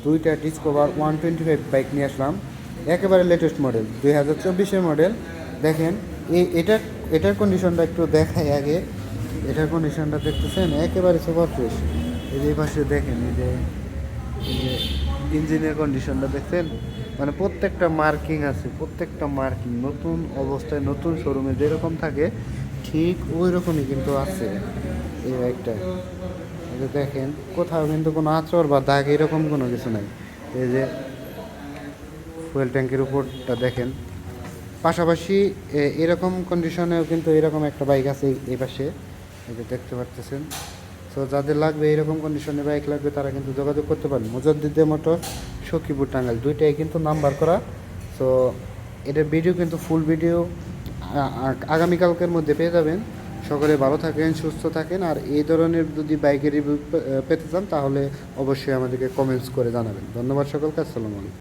দুইটা discover 125 bike নিয়ে আসলাম, একেবারে লেটেস্ট মডেল 2024-এর মডেল। দেখেন এটার কন্ডিশনটা একটু দেখাই আগে। এটার কন্ডিশনটা দেখতেছেন একেবারে সুপার ফ্রেশ। এই পাশে দেখেন, এই যে ইঞ্জিনের কন্ডিশনটা দেখছেন, মানে প্রত্যেকটা মার্কিং আছে, প্রত্যেকটা মার্কিং নতুন অবস্থায়, নতুন শোরুমে যেরকম থাকে ঠিক ওই রকমই কিন্তু আছে এই বাইকটা। এই যে দেখেন, কোথাও কিন্তু কোনো আঁচড় বা দাগ এরকম কোনো কিছু নাই। এই যে ফুয়েল ট্যাঙ্কের উপরটা দেখেন। পাশাপাশি এরকম কন্ডিশনেও কিন্তু এরকম একটা বাইক আছে এই পাশে, এই যে দেখতে পারতেছেন। তো যাদের লাগবে এরকম কন্ডিশনে বাইক লাগবে তারা কিন্তু যোগাযোগ করতে পারেন। মুজাদ্দিদে মোটর, সখীপুর, টাঙ্গাইল, দুইটাই কিন্তু নাম্বার করা। তো এটার ভিডিও কিন্তু ফুল ভিডিও আগামীকালকের মধ্যে পেয়ে যাবেন। সকলে ভালো থাকেন, সুস্থ থাকেন। আর এই ধরনের যদি বাইকের রিভিউ পেতে চান তাহলে অবশ্যই আমাদেরকে কমেন্টস করে জানাবেন। ধন্যবাদ সকলকে, আসসালামু আলাইকুম।